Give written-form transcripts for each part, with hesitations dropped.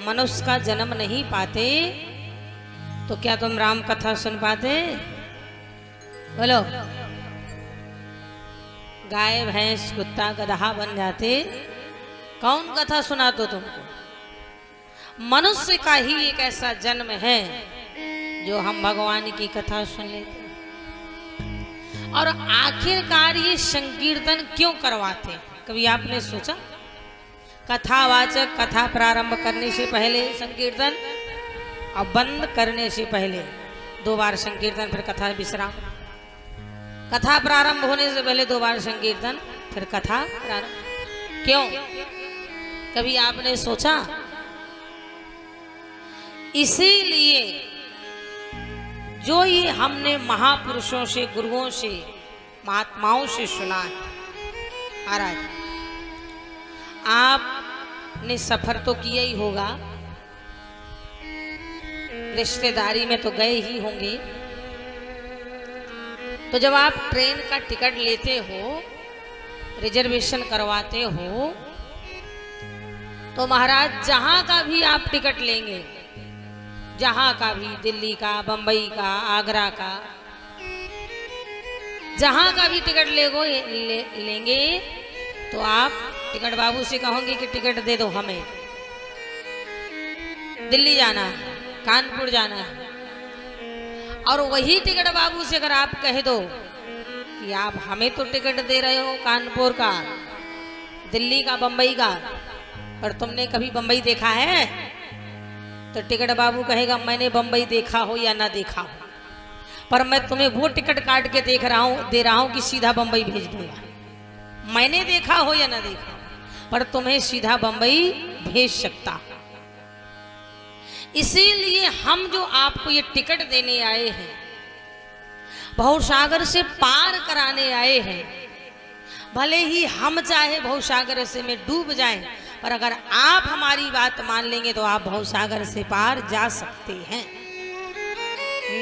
मनुष्य का जन्म नहीं पाते तो क्या तुम राम कथा सुन पाते? बोलो। गाय भैंस कुत्ता गधा बन जाते, कौन कथा सुना तो तुमको? मनुष्य का ही एक ऐसा जन्म है जो हम भगवान की कथा सुन लेते हैं। और आखिरकार ये संकीर्तन क्यों करवाते? कभी आपने सोचा? कथावाचक कथा प्रारंभ करने से पहले संकीर्तन और बंद करने से पहले 2 बार संकीर्तन, फिर कथा विश्राम। कथा प्रारंभ होने से पहले 2 बार संकीर्तन, फिर कथा प्रारंभ। क्यों? कभी आपने सोचा? इसीलिए जो ये हमने महापुरुषों से, गुरुओं से, महात्माओं से सुना है। महाराज, आपने सफर तो किया ही होगा, रिश्तेदारी में तो गए ही होंगे। तो जब आप ट्रेन का टिकट लेते हो, रिजर्वेशन करवाते हो, तो महाराज जहां का भी आप टिकट लेंगे, जहां का भी, दिल्ली का, बंबई का, आगरा का, जहां का भी टिकट लेंगे तो आप टिकट बाबू से कहोगे कि टिकट दे दो हमें, दिल्ली जाना है, कानपुर जाना है। और वही टिकट बाबू से अगर आप कह दो कि आप हमें तो टिकट दे रहे हो कानपुर का, दिल्ली का, बंबई का, पर तुमने कभी बंबई देखा है? तो टिकट बाबू कहेगा मैंने बंबई देखा हो या ना देखा हो, पर मैं तुम्हें वो टिकट काट के दे रहा हूं कि सीधा बंबई भेज दूंगा। मैंने देखा हो या ना देखा हो, पर तुम्हें सीधा बंबई भेज सकता। इसीलिए हम जो आपको ये टिकट देने आए हैं, भवसागर से पार कराने आए हैं, भले ही हम चाहे भवसागर से में डूब जाएं, पर अगर आप हमारी बात मान लेंगे तो आप भवसागर से पार जा सकते हैं।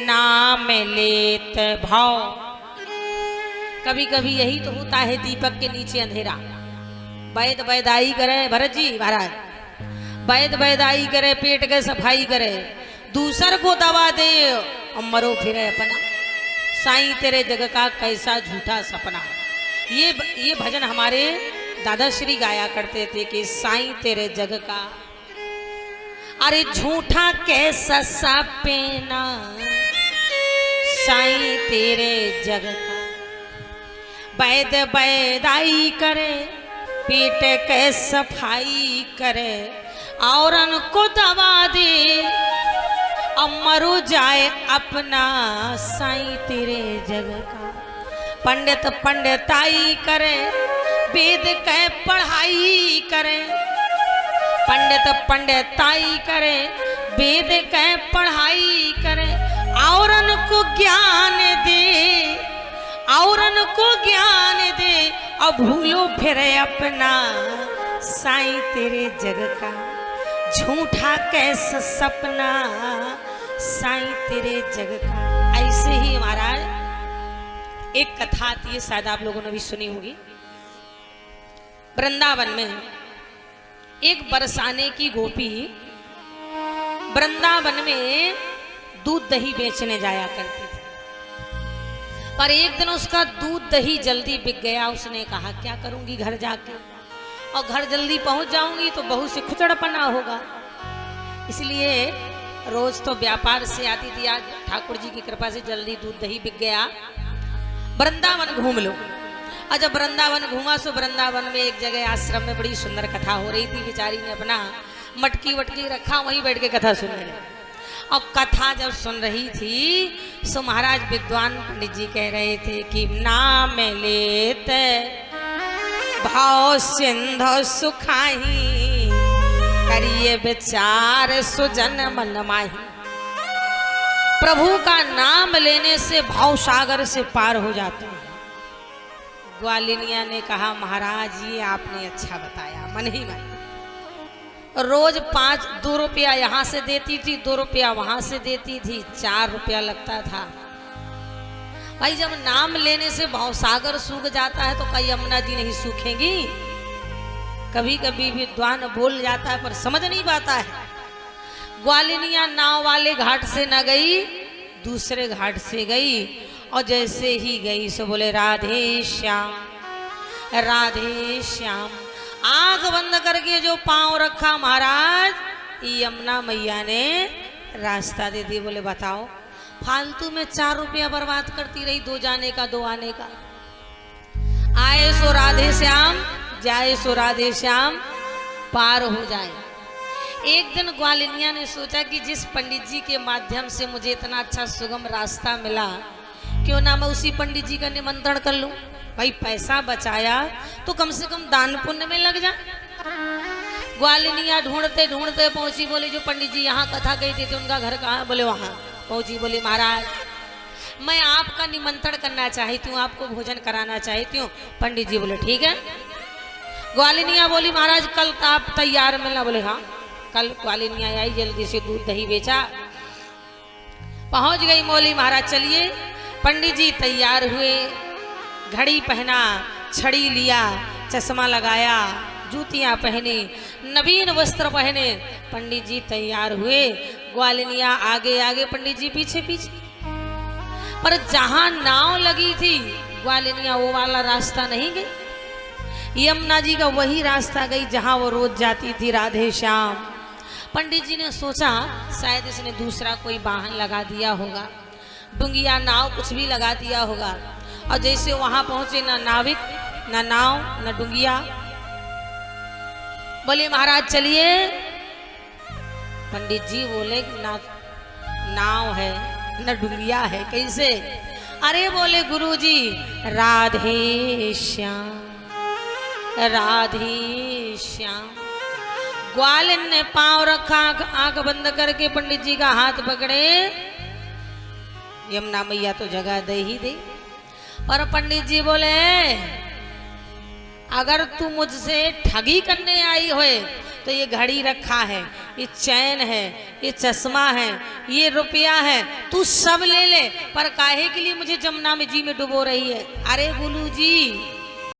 नाम लेत भाव, कभी कभी यही तो होता है दीपक के नीचे अंधेरा। वैद वैदाई करे, भरत जी महाराज, वैद वैदाई करे, पेट के सफाई करे, दूसर को दवा दे और मरो फिरे अपना। साईं तेरे जग का कैसा झूठा सपना। ये भजन हमारे दादा श्री गाया करते थे कि साईं तेरे जग का, अरे झूठा कैसा सपना, साईं तेरे जग का। वैद वैदाई करे, पेट के सफाई करे, औरन को दवा दे, अमरो जाए अपना, साईं तेरे जग का। पंडित पंडिताई करे, वेद के पढ़ाई करे, पंडित पंडिताई करे, वेद के पढ़ाई करे, औरन को ज्ञान दे, औरन को ज्ञान दे, और भूलो फिर अपना, साईं तेरे जग का। झूठा कैसा सपना, साईं तेरे जग का। ऐसे ही महाराज एक कथा आती है, शायद आप लोगों ने भी सुनी होगी। वृंदावन में एक बरसाने की गोपी वृंदावन में दूध दही बेचने जाया करती थी, पर एक दिन उसका दूध दही जल्दी बिक गया। उसने कहा क्या करूंगी घर जाके, और घर जल्दी पहुंच जाऊंगी तो बहू से खुचड़पना होगा, इसलिए रोज तो व्यापार से आती थी, आज ठाकुर जी की कृपा से जल्दी दूध दही बिक गया, वृंदावन घूम लो। और जब वृंदावन घूमा सो वृंदावन में एक जगह आश्रम में बड़ी सुंदर कथा हो रही थी। बेचारी ने अपना मटकी वटकी रखा, वहीं बैठ के कथा सुनने लगी। और कथा जब सुन रही थी सो महाराज विद्वान पंडित जी कह रहे थे कि नाम लेत भाव सिंधु सुखाही, करिए विचार सुजन मन माही। प्रभु का नाम लेने से भाव सागर से पार हो जाते हैं। ग्वालिनिया ने कहा महाराज ये आपने अच्छा बताया, मन ही मन। रोज 2 रुपया यहाँ से देती थी, 2 रुपया वहां से देती थी, 4 रुपया लगता था। भाई जब नाम लेने से भवसागर सूख जाता है तो कई यमुना जी नहीं सूखेंगी। कभी कभी विद्वान बोल जाता है पर समझ नहीं पाता है। ग्वालिनिया नाव वाले घाट से न गई, दूसरे घाट से गई। और जैसे ही गई सो बोले राधे श्याम, राधे श्याम। आंख बंद करके जो पांव रखा महाराज, यमुना मैया ने रास्ता दे दी। बोले बताओ, फालतू में 4 रुपया बर्बाद करती रही, 2 जाने का 2 आने का। आए सो राधे श्याम, जाए सो राधे श्याम, पार हो जाए। एक दिन ग्वालिनिया ने सोचा कि जिस पंडित जी के माध्यम से मुझे इतना अच्छा सुगम रास्ता मिला, क्यों ना मैं उसी पंडित जी का निमंत्रण कर लूं। भाई पैसा बचाया तो कम से कम दान पुण्य में लग जाए। ग्वालिनिया ढूंढते ढूंढते पहुंची। बोले जो पंडित जी यहाँ कथा कहते थे उनका घर कहाँ? बोले वहां पहुंची। बोले महाराज मैं आपका निमंत्रण करना चाहती हूँ, आपको भोजन कराना चाहती हूँ। पंडित जी बोले ठीक है। ग्वालिनिया बोली महाराज कल आप तैयार मिलना। बोले हाँ। कल ग्वालिनिया आई, जल्दी से दूध दही बेचा, पहुंच गई। बोली महाराज चलिए। पंडित जी तैयार हुए, घड़ी पहना, छड़ी लिया, चश्मा लगाया, जूतियां पहनी, नवीन वस्त्र पहने। पंडित जी तैयार हुए, ग्वालिनिया आगे आगे, पंडित जी पीछे पीछे। पर जहां नाव लगी थी ग्वालिनिया वो वाला रास्ता नहीं गई, यमुना जी का वही रास्ता गई जहां वो रोज जाती थी, राधे श्याम। पंडित जी ने सोचा शायद इसने दूसरा कोई वाहन लगा दिया होगा, डुंगिया नाव कुछ भी लगा दिया होगा। और जैसे वहां पहुंचे, ना नाविक, ना नाव, ना डुंगिया। बोले महाराज चलिए। पंडित जी बोले ना नाव है न डुंगिया है, कैसे? अरे बोले गुरुजी राधे श्याम, राधे श्याम। ग्वालिन ने पांव रखा, आंख बंद करके पंडित जी का हाथ पकड़े। यमुना मैया तो जगह दे ही दे, पर पंडित जी बोले अगर तू मुझसे ठगी करने आई होए तो ये घड़ी रखा है, ये चैन है, ये चश्मा है, ये रुपया है, तू सब ले ले, पर काहे के लिए मुझे जमुना में जी में डुबो रही है? अरे गुरु जी